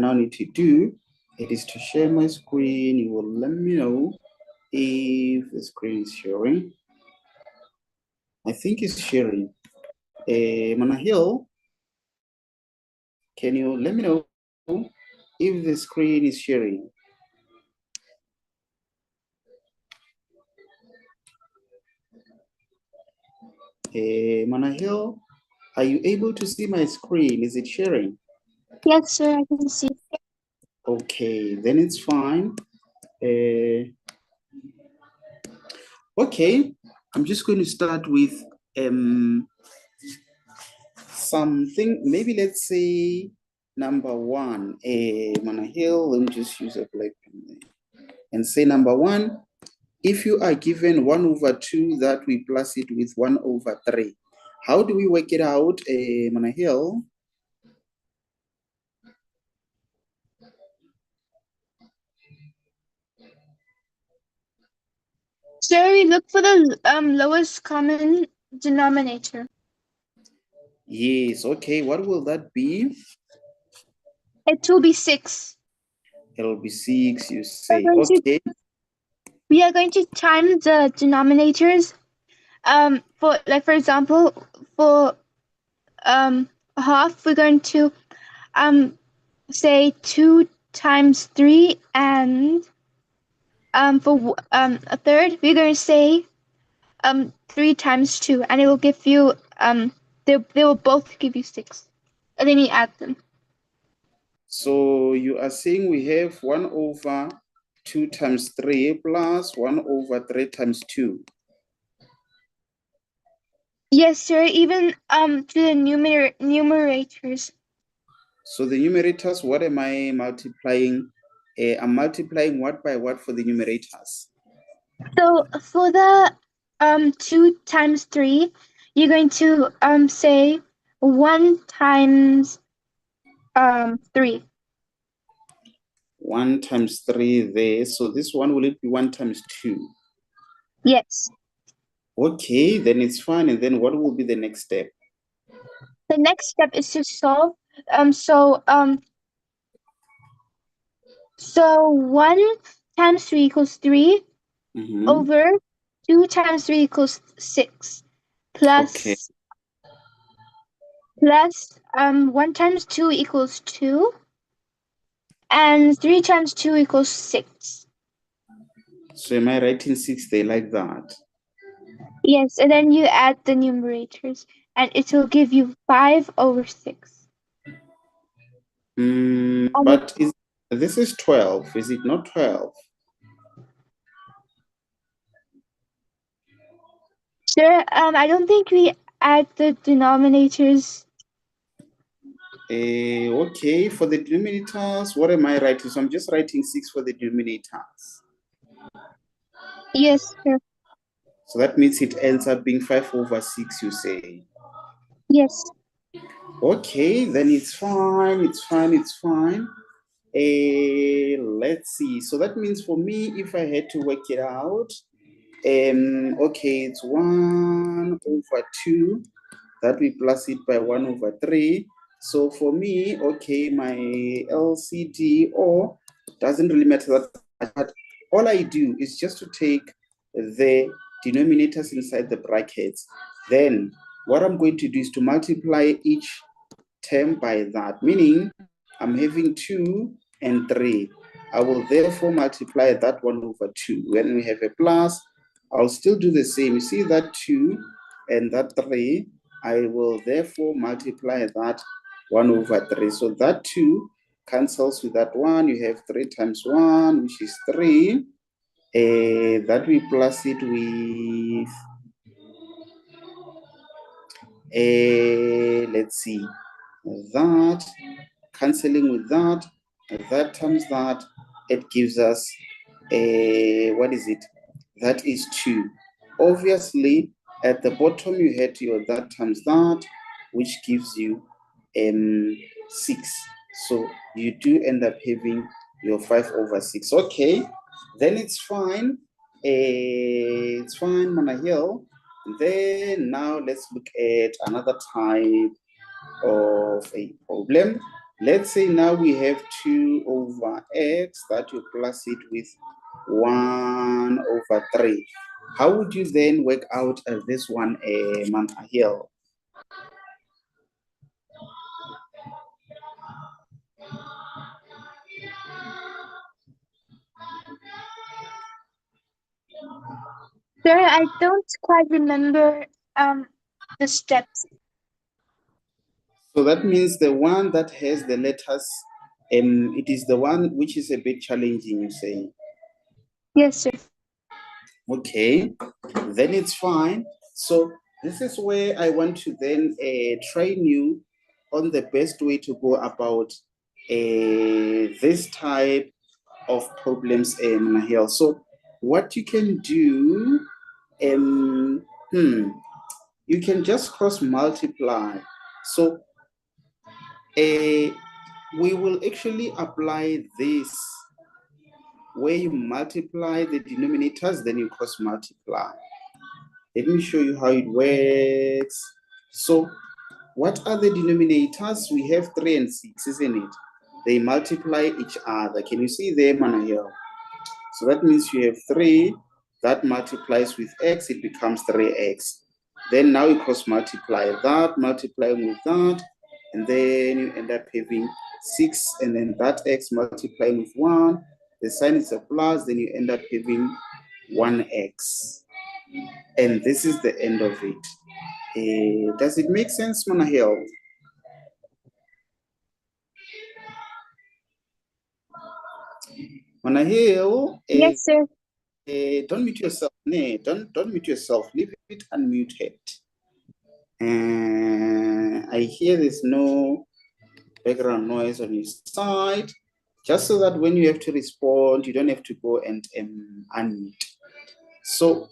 now need to do, it is to share my screen. You will let me know if the screen is sharing. I think it's sharing. Manahil, can you let me know if the screen is sharing? Manahil, are you able to see my screen? Is it sharing? Yes, sir, I can see. Okay, then it's fine. Okay, I'm just going to start with something, maybe let's say number one. Manahil, let me just use a black pen there. And say number one, if you are given 1/2 that we plus it with 1/3, how do we work it out, Manahil? Sir, we look for the lowest common denominator. Yes, okay, what will that be? It will be 6. It'll be 6, you say, okay. We are going to times the denominators. For example, for half, we're going to say 2 times 3, and for a third, we're going to say 3 times 2, and it will give you they will both give you 6, and then you add them. So you are saying we have 1/2 times 3 plus 1/3 times 2. Yes, sir. Even to the numerators. So the numerators, what am I multiplying? I'm multiplying what by what for the numerators? So for the 2 times 3, you're going to say 1 times 3. 1 times 3 there. So this one, will it be 1 times 2? Yes. Okay, then it's fine. And then what will be the next step? The next step is to solve. So 1 times 3 equals 3 over 2 times 3 equals 6 plus 1 times 2 equals 2, and 3 times 2 equals 6. So am I writing 6 there like that? Yes, and then you add the numerators, and it will give you 5/6. But this is 12, is it not 12? Sure, I don't think we add the denominators. Okay, for the denominators, what am I writing? So I'm just writing 6 for the denominators. Yes, sir. So that means it ends up being 5/6, you say? Yes. Okay, then it's fine, it's fine, it's fine. Let's see. So that means for me, if I had to work it out, okay, it's 1/2 that we plus it by 1/3. So for me, okay, my LCD or doesn't really matter that much, but all I do is just to take the denominators inside the brackets. Then what I'm going to do is to multiply each term by that, meaning I'm having 2 and 3. I will therefore multiply that 1/2. When we have a plus, I'll still do the same. You see that 2 and that 3, I will therefore multiply that 1/3. So that 2 cancels with that 1. You have 3 times 1, which is 3. That we plus it with, let's see, that, cancelling with that times that, it gives us what is it? That is 2. Obviously, at the bottom you had your that times that, which gives you 6. So you do end up having your 5/6. Okay, then it's fine. It's fine, Manahil. Then now let's look at another type of a problem. Let's say now we have 2 over x that you plus it with 1 over 3. How would you then work out this one, Manahil? Sir, I don't quite remember the steps. So that means the one that has the letters, it is the one which is a bit challenging, you say. Yes, sir. Okay, then it's fine. So this is where I want to then train you on the best way to go about this type of problems in here. So what you can do, you can just cross multiply. So we will actually apply this where you multiply the denominators, then you cross multiply. Let me show you how it works. So what are the denominators? We have 3 and 6, isn't it? They multiply each other. Can you see them, Manahil? So that means you have 3 that multiplies with x, it becomes 3x. Then now you cross multiply that, multiplying with that, and then you end up having 6, and then that x multiplying with 1. The sign is a plus, then you end up having 1x. And this is the end of it. Does it make sense, Manahil? Manahil, Yes, sir. don't mute yourself. Nee, don't mute yourself. Leave it unmuted. I hear there's no background noise on your side, just so that when you have to respond, you don't have to go and unmute. So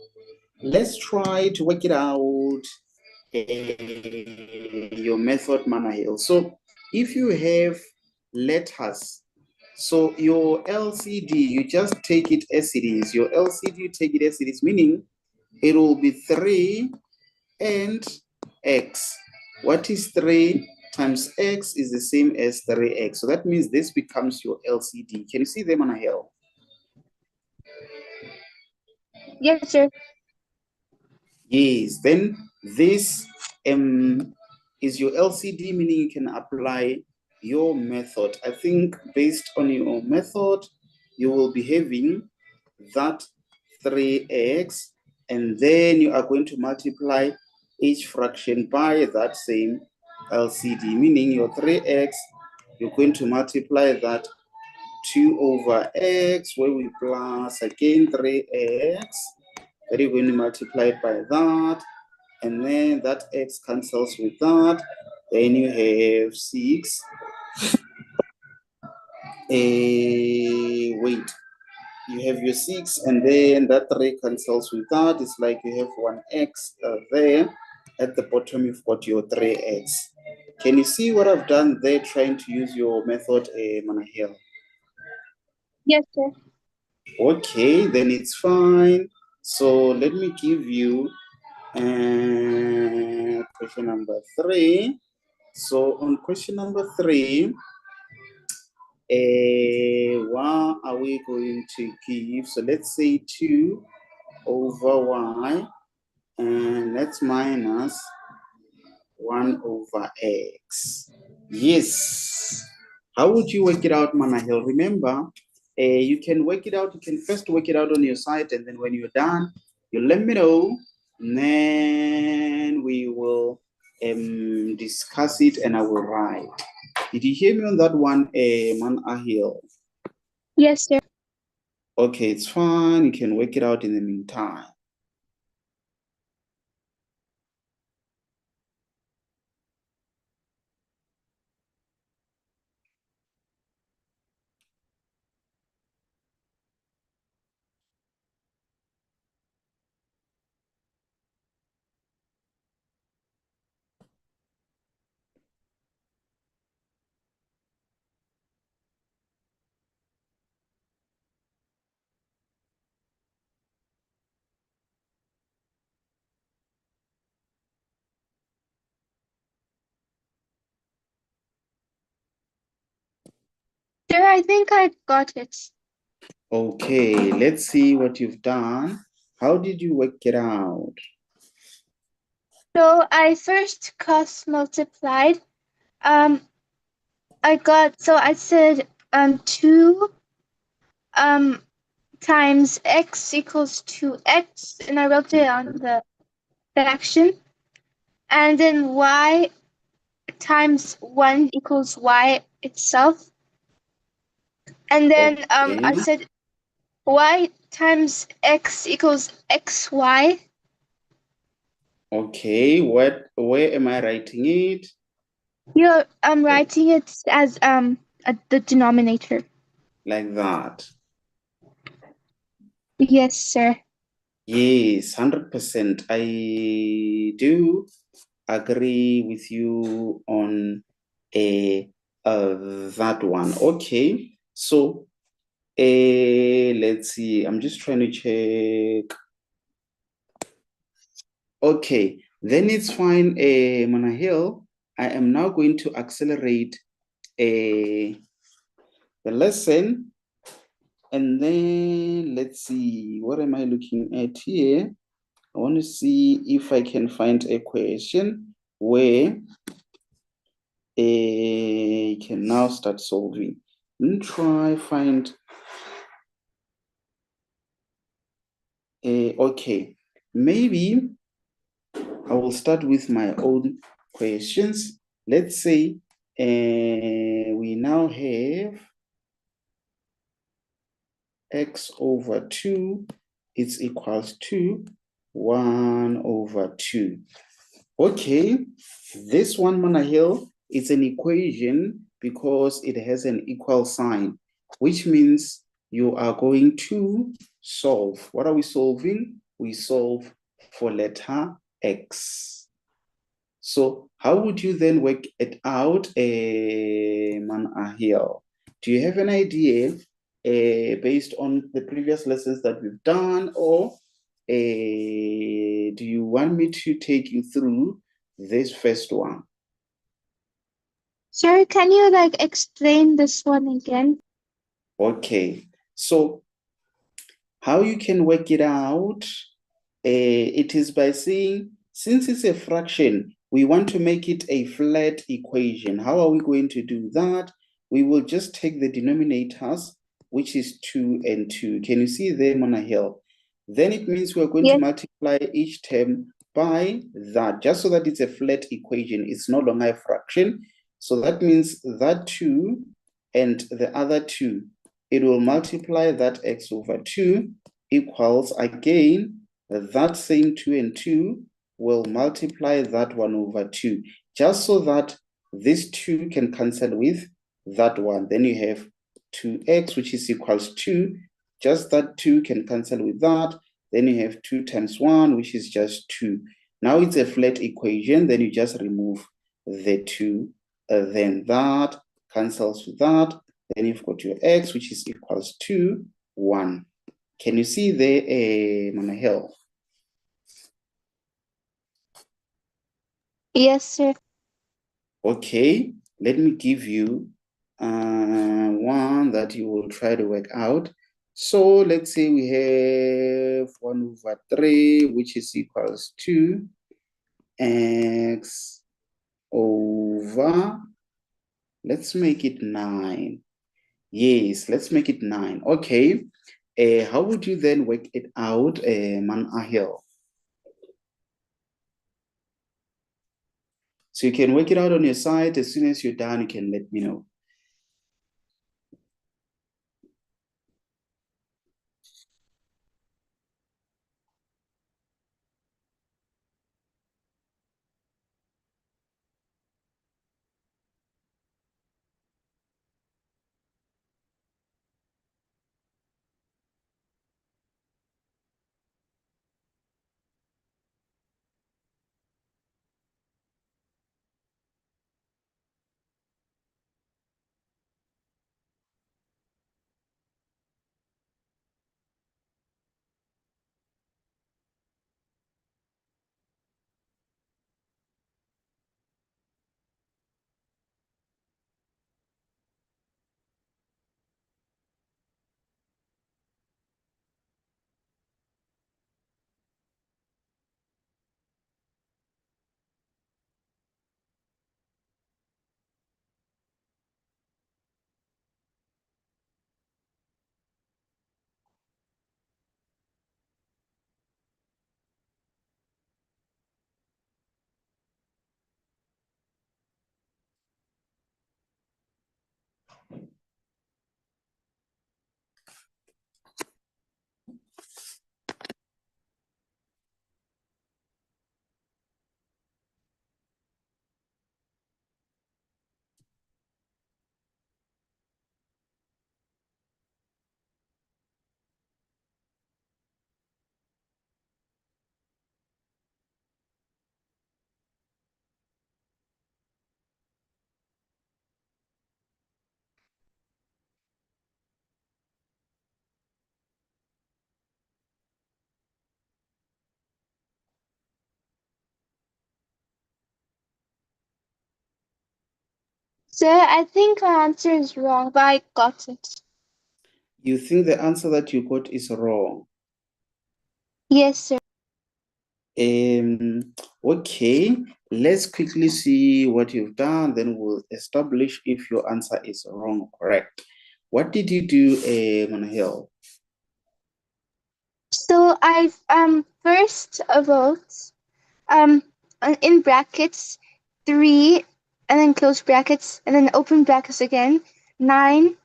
let's try to work it out. Your method, Manahil. So if you have letters, so your LCD, you just take it as it is. Your LCD, you take it as it is, meaning it will be 3 and x. What is 3 times x is the same as 3x. So that means this becomes your LCD. Can you see them on a hill? Yes, sir. Yes, then this is your LCD, meaning you can apply your method. I think based on your method, you will be having that 3x, and then you are going to multiply each fraction by that same LCD, meaning your 3x, you're going to multiply that 2 over x, where we plus again 3x, that you're going to multiply it by that, and then that x cancels with that, then you have 6. Wait, you have your 6, and then that 3 cancels with that. It's like you have 1x there. At the bottom, you've got your 3x. Can you see what I've done there, trying to use your method, Manahil? Yes, sir. Okay, then it's fine. So let me give you question number 3. So on question number 3, what are we going to give? So let's say 2 over y, and that's minus 1 over x. Yes. How would you work it out, Manahil? Remember, you can work it out. You can first work it out on your side, and then when you're done, you let me know, and then we will discuss it, and I will write. Did you hear me on that one, Manahil? Yes, sir. Okay, it's fine. You can work it out in the meantime. Sir, I think I got it. Okay, let's see what you've done. How did you work it out? So I first cross multiplied. Um, I said 2 um times x equals 2x, and I wrote it on the fraction. And then y times 1 equals y itself. And then Okay, I said y times x equals xy. okay. Where am I writing it? You're writing it as the denominator. Like that. Yes, sir. Yes, 100%. I do agree with you on that one. Okay, so let's see. I'm just trying to check. Okay, then it's fine, Manahil. I am now going to accelerate the lesson. And then let's see, what am I looking at here? I want to see if I can find a question where I can now start solving. Let me try find okay. Maybe I will start with my own questions. Let's say we now have x over 2 is equals to 1 over 2. Okay, this one, Manahil, is an equation because it has an equal sign, which means you are going to solve. What are we solving? We solve for letter x. So how would you then work it out, Manahil? Do you have an idea based on the previous lessons that we've done, or do you want me to take you through this first one? Sir, can you like explain this one again? Okay, so how you can work it out, it is by saying, since it's a fraction, we want to make it a flat equation. How are we going to do that? We will just take the denominators, which is 2 and 2. Can you see them on a hill? Then it means we're going to Yes. multiply each term by that, just so that it's a flat equation. It's no longer a fraction. So that means that 2 and the other 2, it will multiply that x over 2 equals, again, that same 2 and 2 will multiply that 1 over 2, just so that this 2 can cancel with that one. Then you have 2x, which is equals 2. Just that 2 can cancel with that. Then you have 2 times 1, which is just 2. Now it's a flat equation. Then you just remove the 2. Then that cancels with that. Then you've got your x, which is equals to 1. Can you see there, Manahil? Yes, sir. Okay, let me give you one that you will try to work out. So let's say we have 1 over 3, which is equals to x over, let's make it 9. Yes, let's make it 9. Okay, how would you then work it out, Manahil? So you can work it out on your side. As soon as you're done, you can let me know. Sir, I think my answer is wrong, but I got it. You think the answer that you got is wrong? Yes, sir. Okay, let's quickly see what you've done, then we'll establish if your answer is wrong or correct. What did you do, Manahil? So I first wrote um in brackets 3 and then close brackets and then open brackets again 9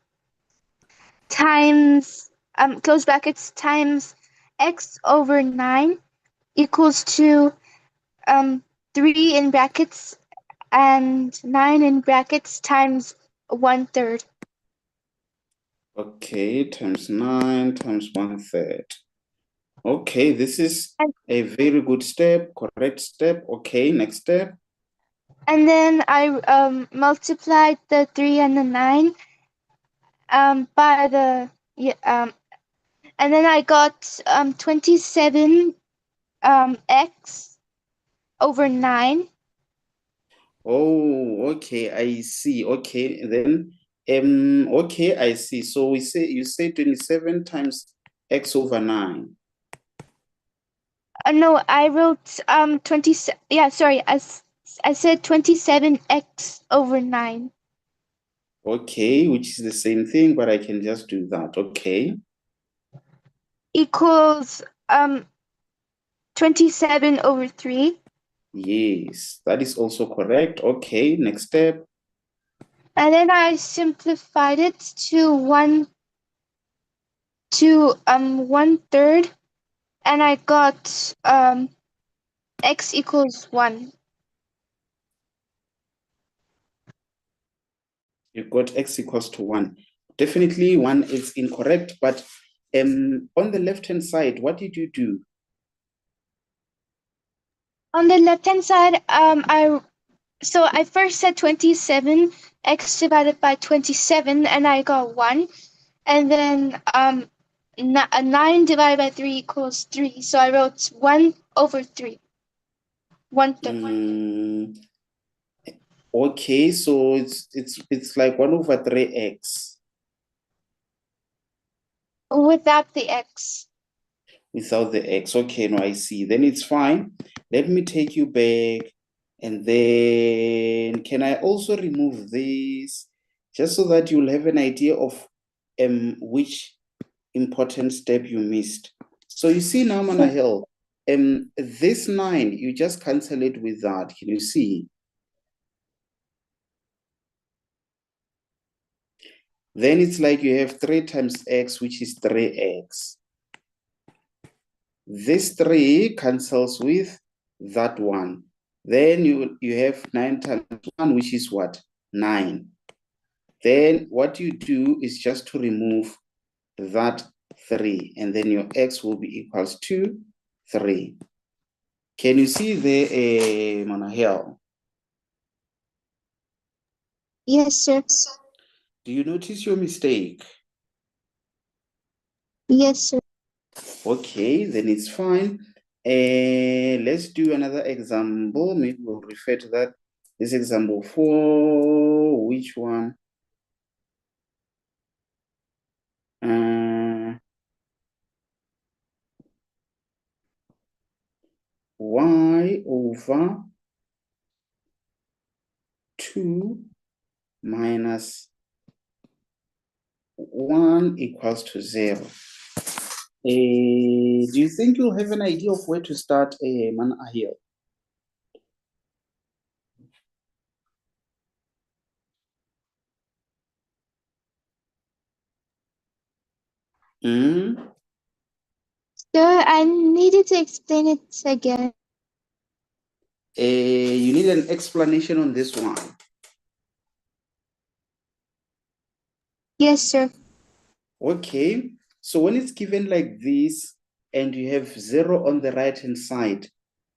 times close brackets times x over 9 equals to um 3 in brackets and 9 in brackets times 1/3. Okay, times 9 times 1/3. Okay, this is And, a very good step, correct step. Okay, next step. and then I multiplied the 3 and the 9 by the yeah, and then I got 27 x over 9. Oh, okay, I see. Okay, then okay, I see. So you say 27 times x over 9. No, I wrote 20. Yeah, sorry, I said 27x over 9 Okay, which is the same thing, but I can just do that. Okay. equals 27 over 3. Yes, that is also correct. Okay, next step. And then I simplified it to 1/3, and I got x equals 1. You got x equals to 1. Definitely 1 is incorrect, but on the left-hand side, what did you do? On the left hand side, I first said 27 x divided by 27, and I got 1. And then 9 divided by 3 equals 3. So I wrote 1 over 3. 1/3. Okay, so it's like 1 over 3x Without the x. without the x. Okay, no, I see. Then it's fine. Let me take you back. And then can I also remove this just so that you'll have an idea of which important step you missed? So you see now, Manahil, this 9, you just cancel it with that. Can you see? Then it's like you have 3 times x, which is 3x. This 3 cancels with that 1. Then you have 9 times 1, which is what? 9. Then what you do is just to remove that 3, and then your x will be equals to 3. Can you see there, Manahel? Yes, sir. Do you notice your mistake? Yes, sir. Okay, then it's fine. Let's do another example. Maybe we'll refer to that. This example 4, which one? Y over 2 minus 1 equals to 0. Do you think you'll have an idea of where to start, Manahil? Mm? Sir, I needed to explain it again. You need an explanation on this one. Yes, sir. Okay, so when it's given like this and you have 0 on the right hand side,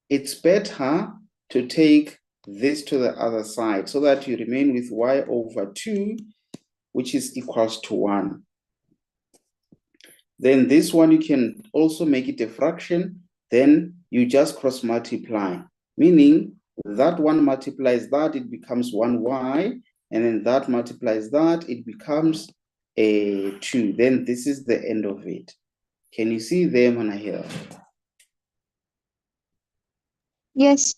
it's better to take this to the other side so that you remain with y over 2, which is equals to 1. Then this one, you can also make it a fraction. Then you just cross multiply, meaning that one multiplies that, it becomes 1y. and then that multiplies that, it becomes a 2. Then this is the end of it. Can you see there, Manahil? Yes.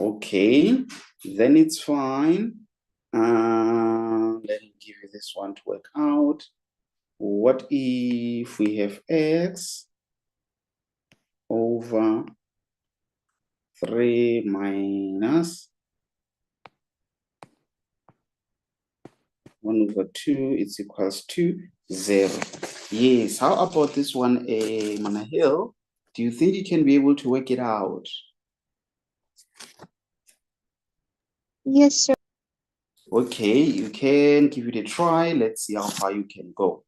Okay, then it's fine. Let me give you this one to work out. What if we have x over 3 minus 1 over 2 is equals to 0. Yes, how about this one, Manahil? Do you think you can be able to work it out? Yes, sir. Okay, you can give it a try. Let's see how far you can go.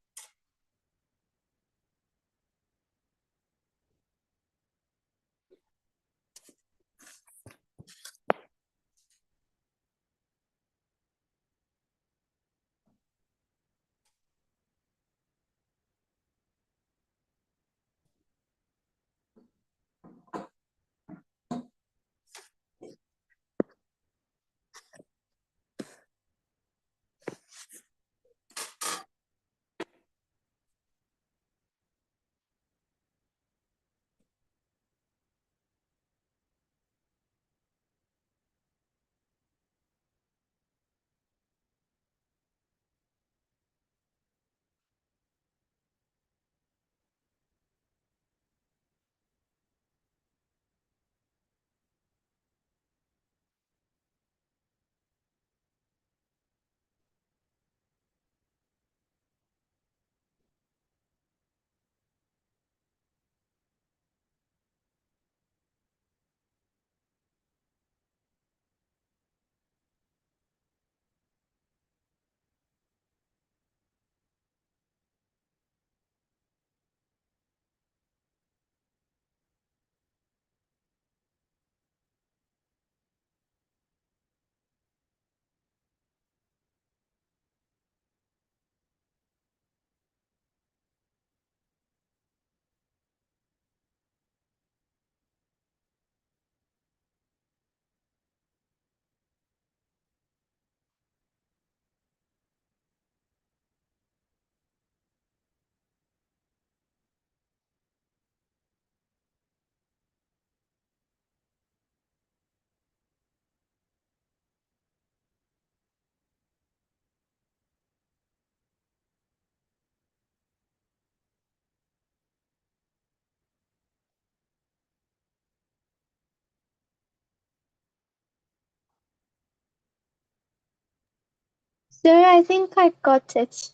Sir, I think I got it.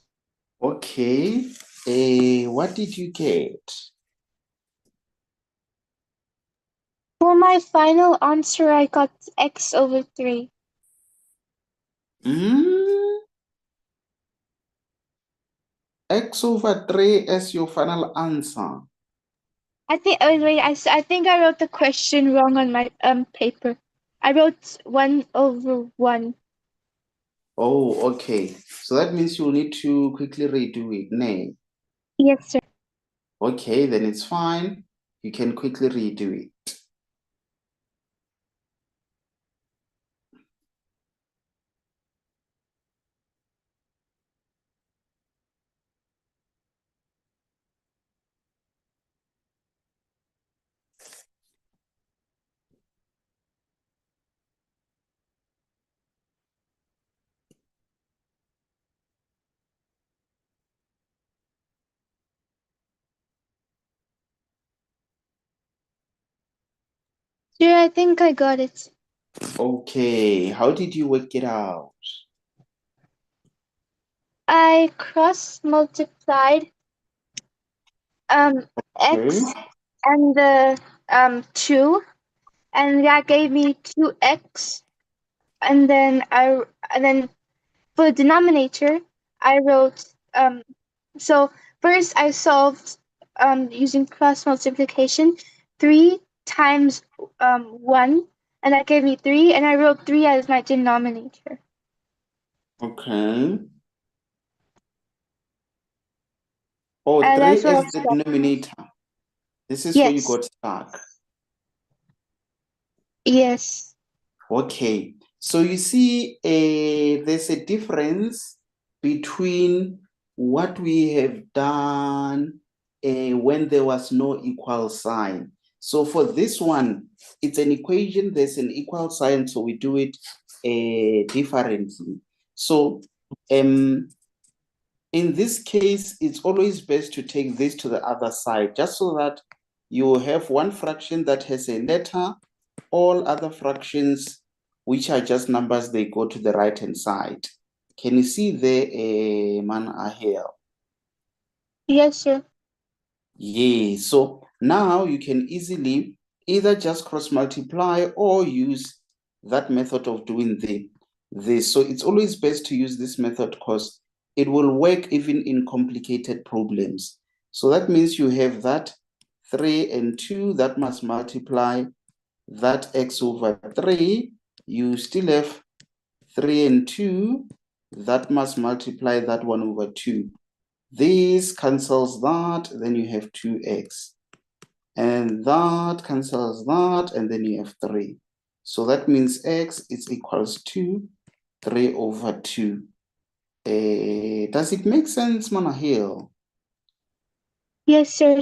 Okay, what did you get? For my final answer, I got x over 3. Mm, x over 3 as your final answer. I think, oh, wait, I think I wrote the question wrong on my paper. I wrote 1 over 1. Oh, okay. So that means you'll need to quickly redo it, nay? Yes, sir. Okay, then it's fine. You can quickly redo it. Sir, I think I got it. Okay, how did you work it out? I cross multiplied um Okay. x and the 2, and that gave me 2x, and then for the denominator I wrote so first I solved using cross multiplication 3 times 1, and that gave me 3, and I wrote 3 as my denominator. Okay. Oh, And 3 that's what I is the solved. denominator. This is where you Yes. got stuck. Yes. Okay. So you see, there's a difference between what we have done when there was no equal sign. So for this one, it's an equation, there's an equal sign, so we do it differently. So in this case, it's always best to take this to the other side, just so that you have one fraction that has a letter, all other fractions, which are just numbers, they go to the right-hand side. Can you see there, Manahil? Yes, sir. Yeah, so now you can easily either just cross multiply or use that method of doing this. So it's always best to use this method because it will work even in complicated problems. So that means you have that 3 and 2 that must multiply that x over 3. You still have 3 and 2 that must multiply that 1 over 2. This cancels that, then you have 2x. And that cancels that, and then you have 3. So that means x is equals to 3 over 2. Does it make sense, Manahil? Yes, sir.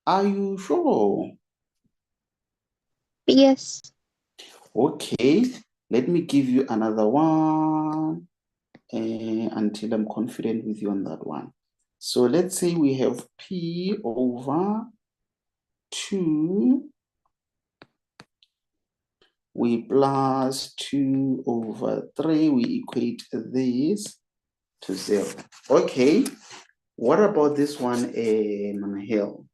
Are you sure? Yes. Okay, let me give you another one until I'm confident with you on that one. So let's say we have p over 2, we plus 2 over 3, we equate this to 0. Okay, what about this one, Manahil?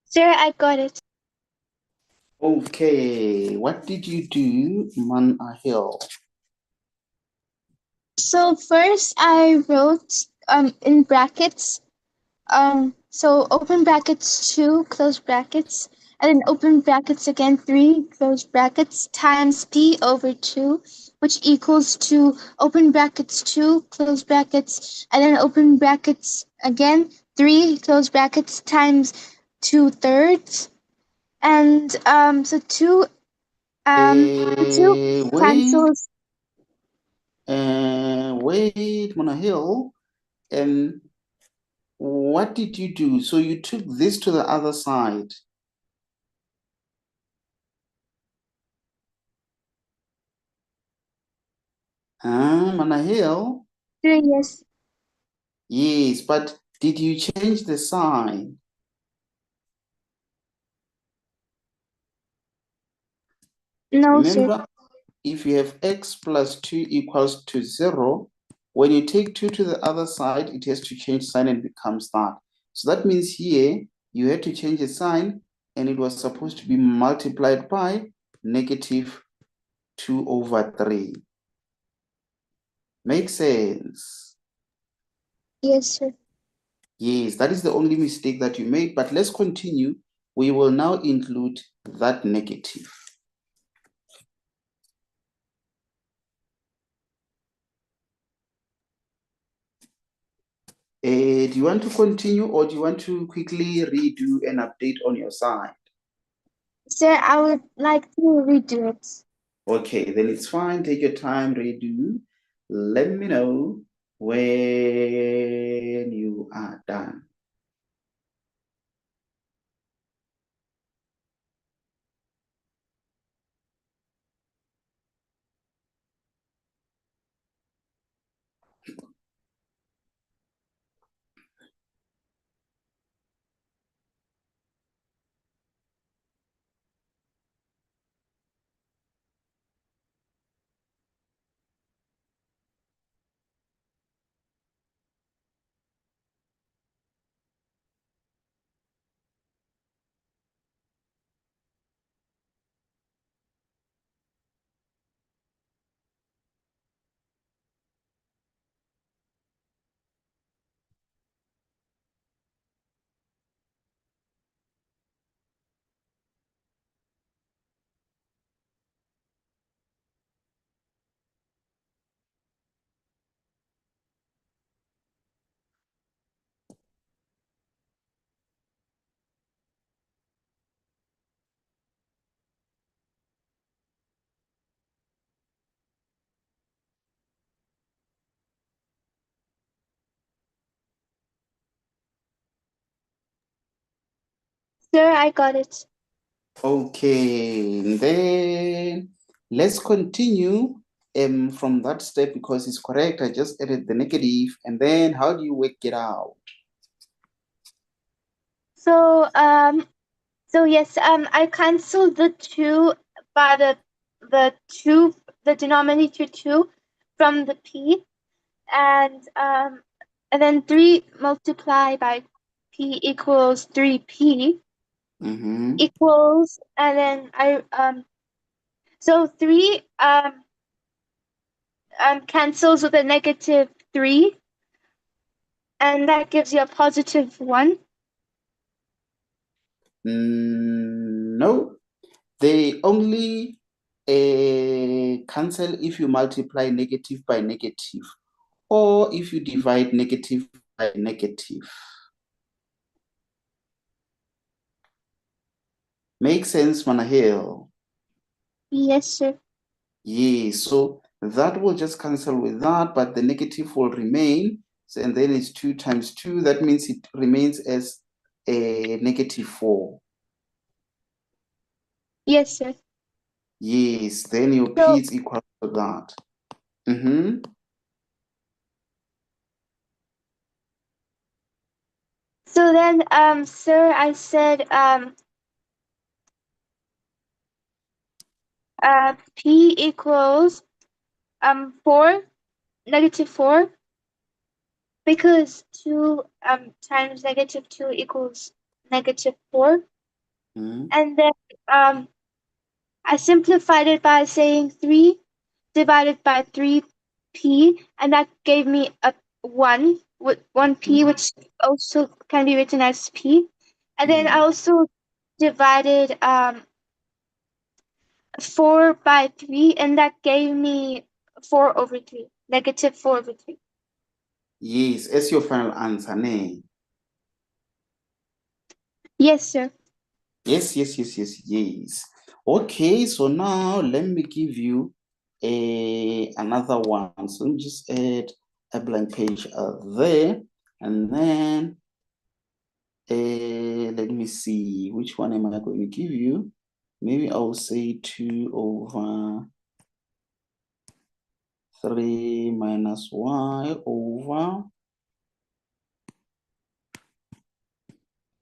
Sir, I got it. Okay, what did you do, Manahil? So first I wrote in brackets. So open brackets 2, close brackets, and then open brackets again 3, close brackets, times p over 2, which equals to open brackets 2, close brackets, and then open brackets again 3, close brackets, times 2 thirds. And so two Wait, cancels. wait, Manahil. And what did you do? So you took this to the other side. Manahil? Yes. Yes, but did you change the sign? No, sir. Remember, if you have x plus 2 equals to 0, when you take 2 to the other side, it has to change sign and becomes that. So that means here, you had to change the sign, and it was supposed to be multiplied by negative 2 over 3. Make sense? Yes, sir. Yes, that is the only mistake that you made, but let's continue. We will now include that negative. Do you want to continue, or do you want to quickly redo an update on your side? Sir, I would like to redo it. Okay, then it's fine. Take your time, redo. Let me know when you are done. Sir, I got it. Okay, then let's continue from that step because it's correct. I just added the negative, and then how do you work it out? So, yes, I canceled the 2 by the 2, the denominator 2 from the p, and then 3 multiplied by p equals 3p equals, and then so 3 cancels with a negative 3, and that gives you a positive 1. No, they only cancel if you multiply negative by negative, or if you divide negative by negative. Make sense, Manahil? Yes, sir. Yes, so that will just cancel with that, but the negative will remain. So, and then it's 2 times 2. That means it remains as a negative 4. Yes, sir. Yes, then your So P is equal to that. Mm-hmm. so then, sir, I said p equals 4, negative 4, because 2 times negative 2 equals negative 4. Mm-hmm. And then I simplified it by saying 3 divided by 3p, and that gave me a 1 with 1p, which also can be written as p. And then I also divided 4 by 3, and that gave me 4 over 3, negative 4 over 3. Yes, as your final answer, ne? Yes, sir. Yes, yes, yes, yes, yes. Okay, so now let me give you another one. So let me just add a blank page there, and then let me see, which one am I going to give you? Maybe I'll say 2 over 3 minus y over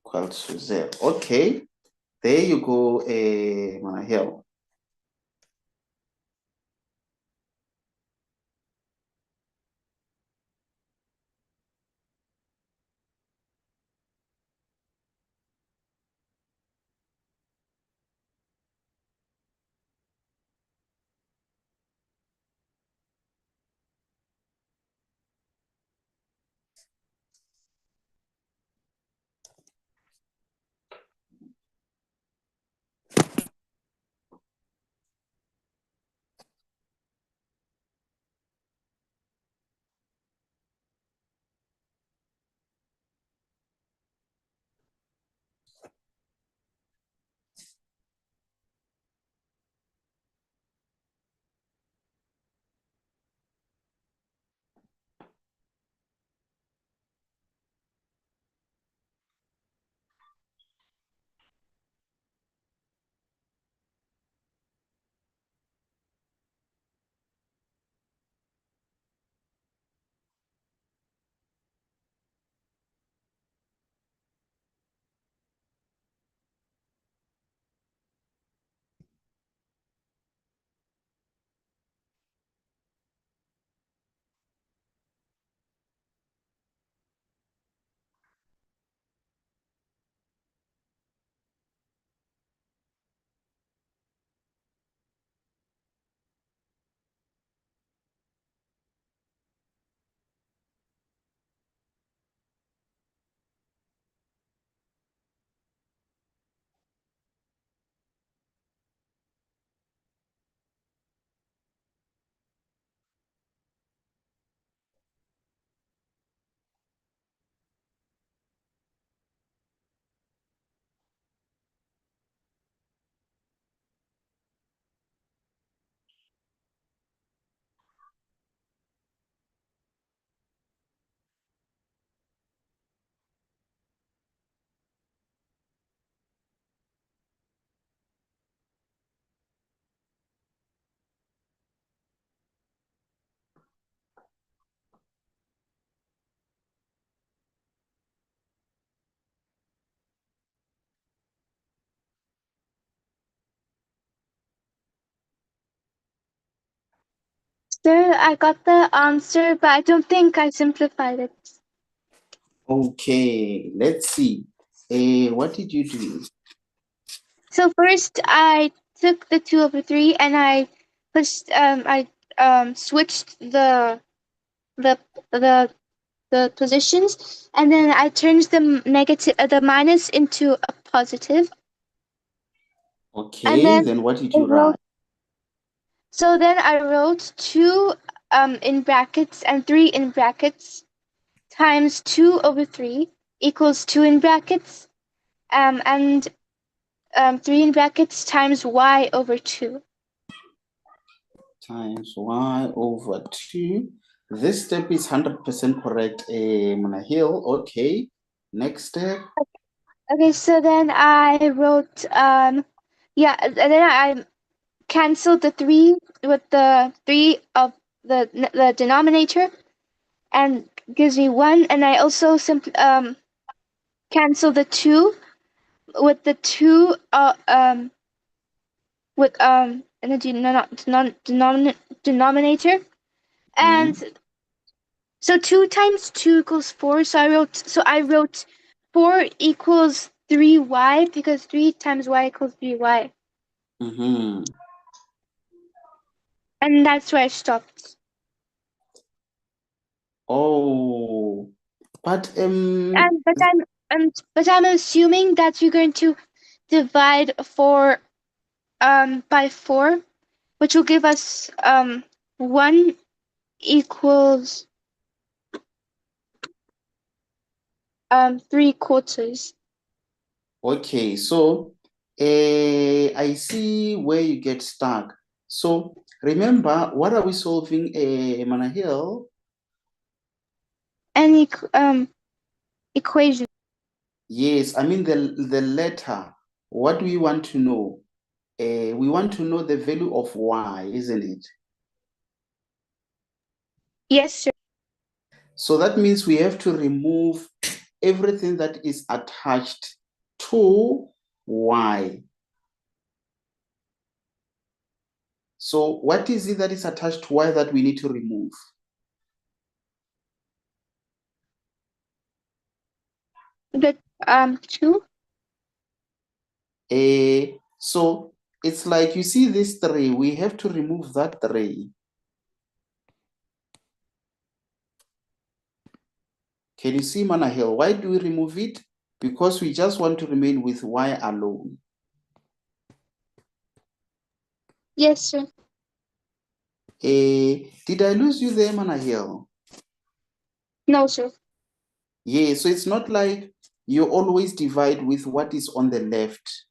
equals to 0. Okay, there you go, Manahil. Sir, I got the answer, but I don't think I simplified it. Okay, let's see. What did you do? So first, I took the 2/3 and I switched the the the positions, and then I turned the minus into a positive, and Okay, then then what did I you wrote. write? So then I wrote 2 in brackets and 3 in brackets times 2/3 equals 2 in brackets and 3 in brackets times y/2. Times y over 2. This step is 100% correct, Manahil. Okay, next step. Okay, so then I wrote yeah, and then I canceled the 3 with the 3 of the denominator and gives me 1, and I also cancel the 2 with the 2 with and the denominator, Mm-hmm. and so 2 times 2 equals 4. So I wrote 4 equals 3y because 3 times y equals 3y, Mm-hmm. and that's where I stopped. Oh, but And but I'm assuming that you're going to divide 4 by 4, which will give us 1 equals 3/4. okay, so I see where you get stuck. So remember, what are we solving, Manahil? Any equation. Yes, I mean the letter. What do we want to know? We want to know the value of y, isn't it? Yes, sir. So that means we have to remove everything that is attached to y. So what is it that is attached to y that we need to remove? The 2. So it's like you see this 3, we have to remove that 3. Can you see, Manahil? Why do we remove it? Because we just want to remain with y alone. Yes, sir. Did I lose you there, Manahil? No, sir. Yeah, so it's not like you always divide with what is on the left.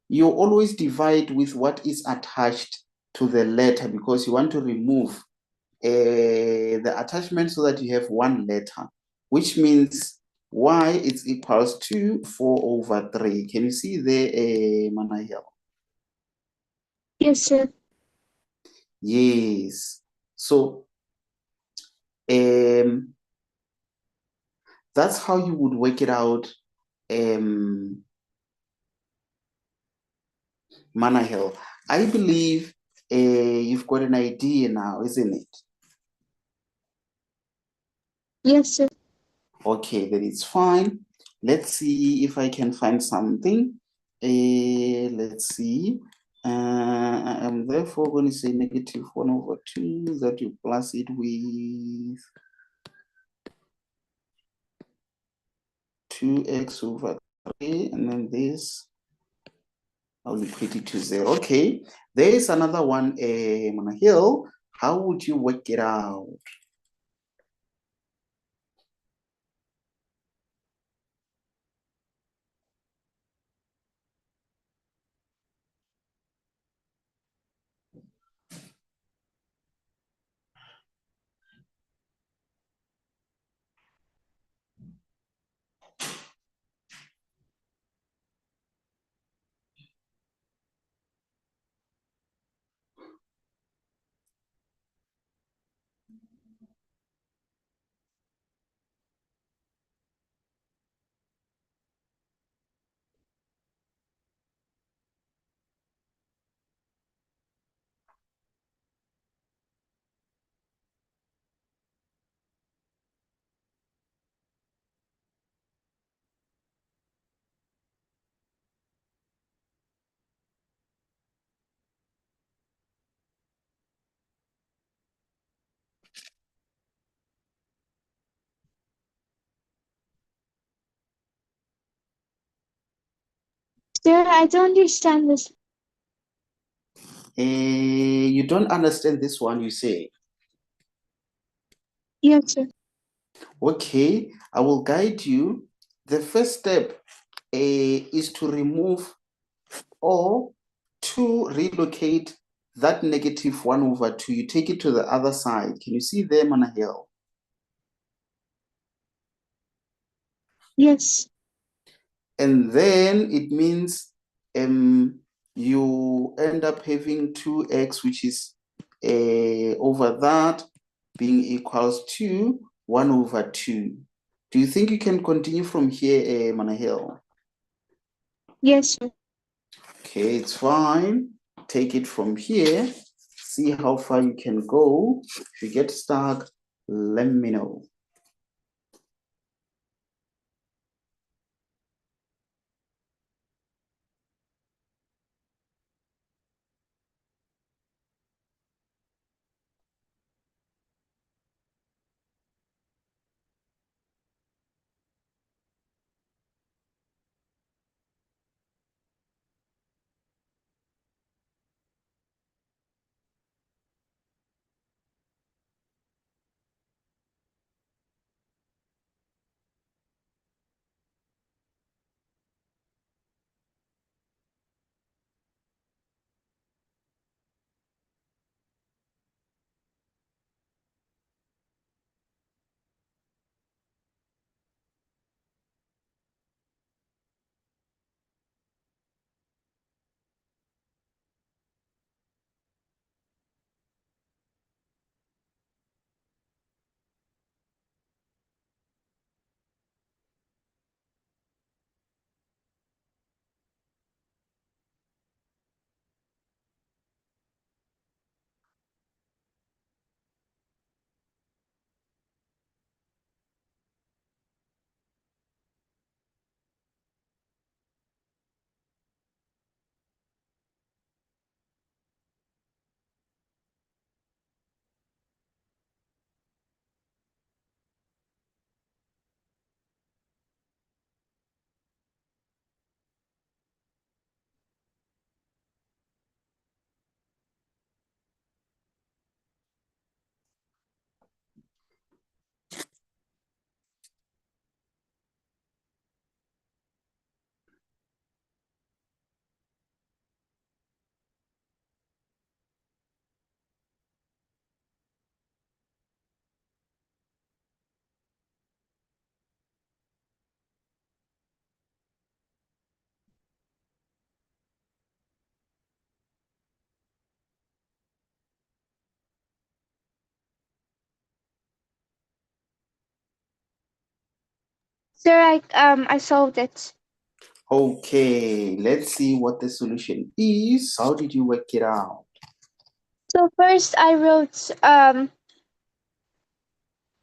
You always divide with what is attached to the letter because you want to remove the attachment so that you have one letter, which means y is equals to 4/3. Can you see there, Manahil? Yes, sir. Yes. So that's how you would work it out, Manahil. I believe you've got an idea now, isn't it? Yes, sir. Okay, then it's fine. Let's see if I can find something. Let's see. I'm therefore going to say -1/2 that you plus it with 2x/3, and then this, I'll equate it to 0. Okay, there is another one, Manahil. How would you work it out? Sir, I don't understand this. You don't understand this one, you say? Yes, sir. Okay, I will guide you. The first step is to remove or to relocate that negative 1 over 2. You take it to the other side. Can you see there, Manahil? Yes. And then it means you end up having 2x, which is over that being equals to 1 over 2. Do you think you can continue from here, Manahil? Yes, sir. Okay, it's fine. Take it from here. See how far you can go. If you get stuck, let me know. Sir, I solved it. Okay, let's see what the solution is. How did you work it out? So first I wrote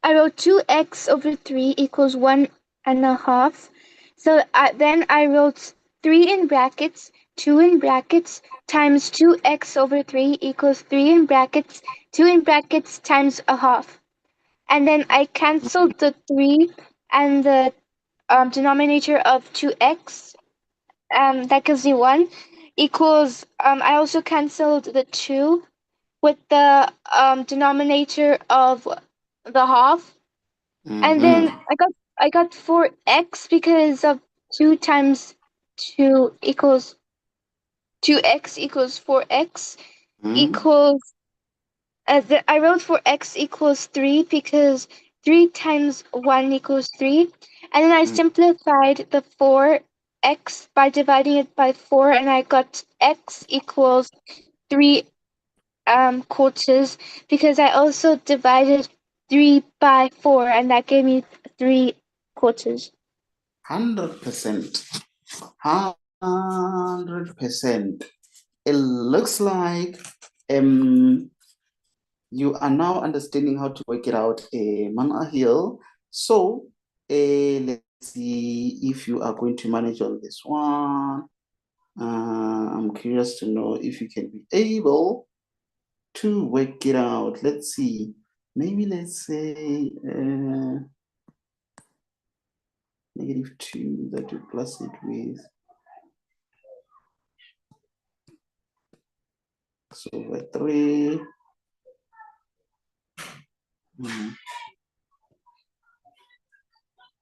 2x/3 equals 1.5. So then I wrote 3 in brackets, 2 in brackets, times 2x/3 equals 3 in brackets, 2 in brackets times a half. And then I canceled the 3 and the denominator of 2x, that gives me 1, equals, I also canceled the 2 with the denominator of the half. And then Mm-hmm. I got 4x because of 2 times 2 equals 2x equals 4x Mm-hmm. equals I wrote 4x equals 3 because 3 times 1 equals 3. And then I simplified the 4x by dividing it by 4, and I got x equals 3 quarters, because I also divided 3 by 4, and that gave me 3 quarters. 100%. 100%. It looks like you are now understanding how to work it out, Manahil. So let's see if you are going to manage on this one. I'm curious to know if you can be able to work it out. Let's see. Maybe let's say -2 that you plus it with x over 3.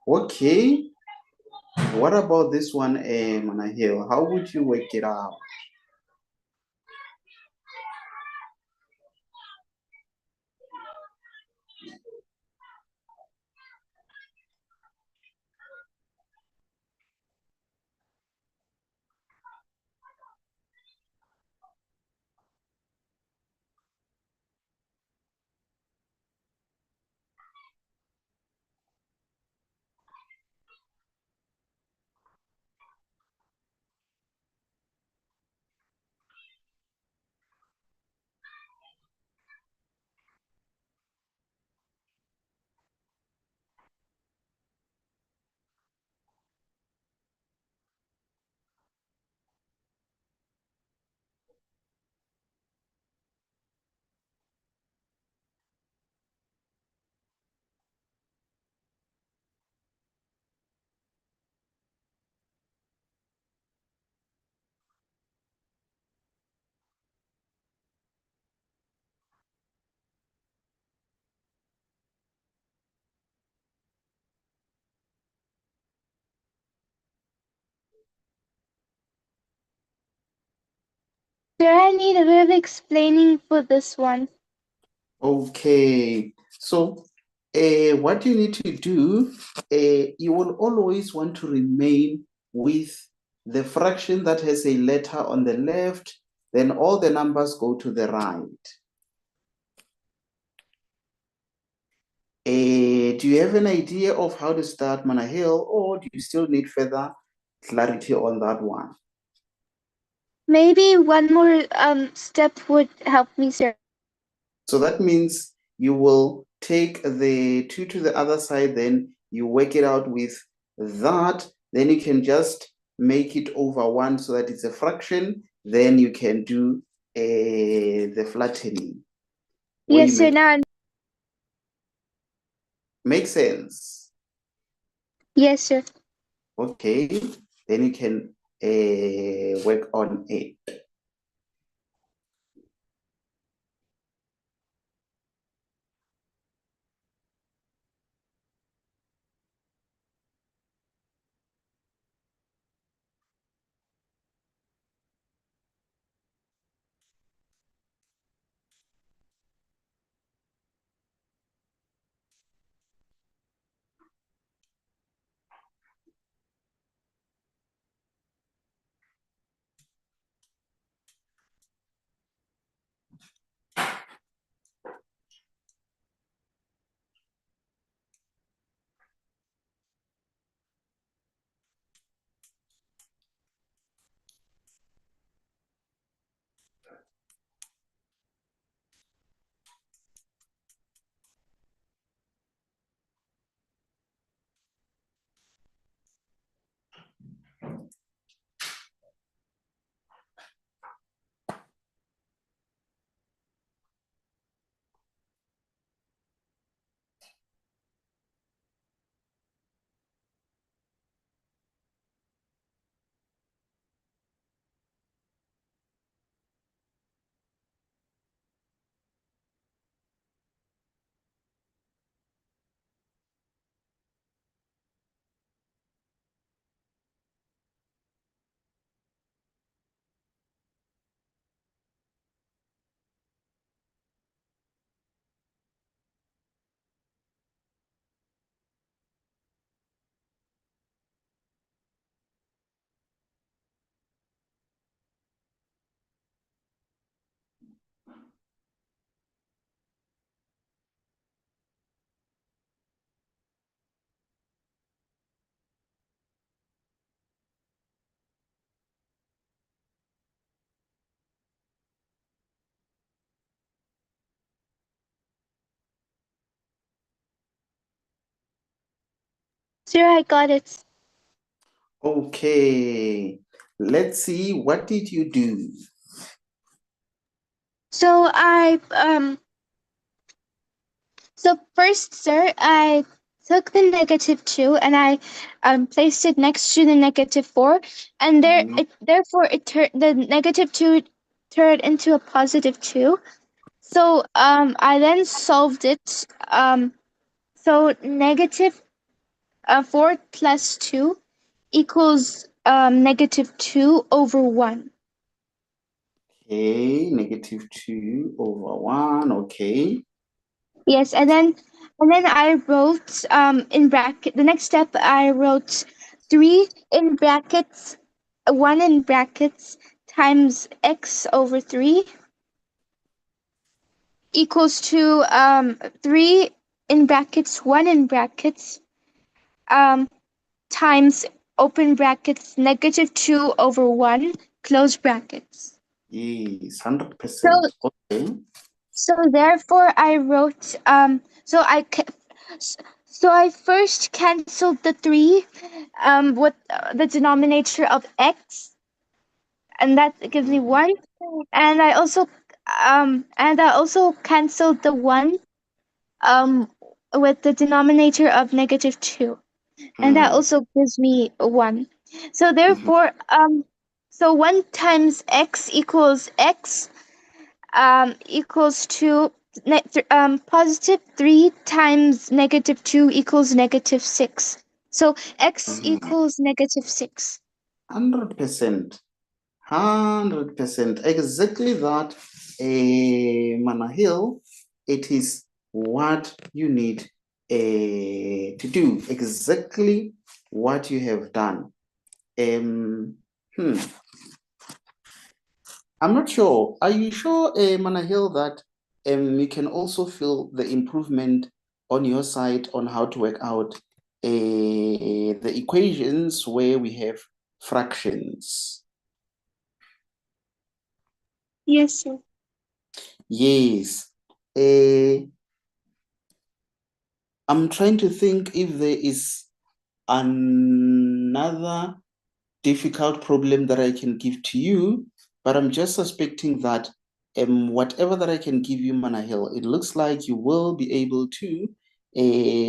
Okay, what about this one, Manahil? How would you work it out? Sir, I need a bit of explaining for this one. Okay, so what you need to do, you will always want to remain with the fraction that has a letter on the left, then all the numbers go to the right. Do you have an idea of how to start, Manahil, or do you still need further clarity on that one? Maybe one more step would help me, sir. So that means you will take the 2 to the other side, then you work it out with that, then you can just make it over 1 so that it's a fraction, then you can do the flattening. Yes, sir. Now, Make sense? yes, sir. Okay, then you can work on it. Sir, I got it. Okay, let's see, what did you do? So so first, sir, I took the -2 and I placed it next to the -4, and Mhm. therefore it turned the -2. turned into a positive 2. So I then solved it. So negative 4 plus 2 equals negative 2 over 1. Okay, negative 2 over 1. Okay. Yes, and then I wrote in bracket. The next step I wrote 3 in brackets, 1 in brackets times x over 3 equals to 3 in brackets, 1 in brackets um times open brackets negative 2 over 1 close brackets. Yes, So 100%. Okay. so therefore I wrote so I first canceled the 3 with the denominator of x, and that gives me 1, and I also canceled the 1 um with the denominator of negative 2, and that Mm, also gives me 1. So mhm, therefore so 1 times x equals x equals to positive 3 times negative 2 equals negative 6. So x mhm. equals negative 6. 100%. 100%. Exactly that, Manahil. It is what you need to do. Exactly what you have done. Um, hmm. I'm not sure. Are you sure, Manahil, that you can also feel the improvement on your side on how to work out the equations where we have fractions? Yes, sir. Yes. I'm trying to think if there is another difficult problem that I can give to you, but I'm just suspecting that whatever that I can give you, Manahil, it looks like you will be able to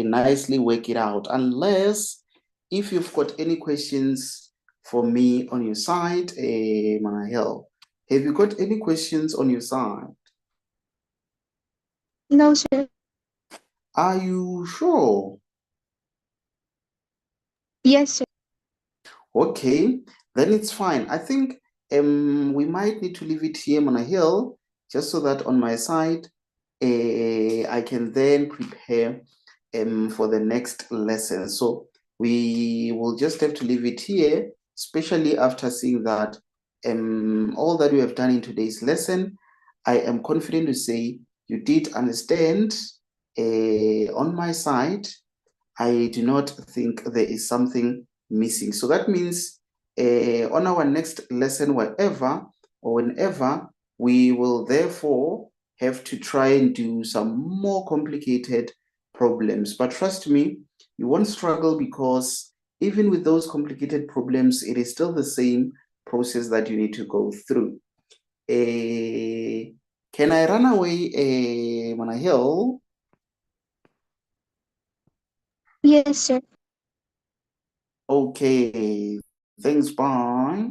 nicely work it out, unless if you've got any questions for me on your side, Manahil. Have you got any questions on your side? No, sir. Are you sure? Yes, sir. Okay, then it's fine. I think we might need to leave it here on a hill, just so that on my side, I can then prepare for the next lesson. So we will just have to leave it here, especially after seeing that all that we have done in today's lesson. I am confident to say you did understand on my side. I do not think there is something missing. So that means on our next lesson, wherever or whenever, we will therefore have to try and do some more complicated problems. But trust me, you won't struggle, because even with those complicated problems, it is still the same process that you need to go through. Can I run away, Manahil? Yes, sir. Okay, thanks, bye.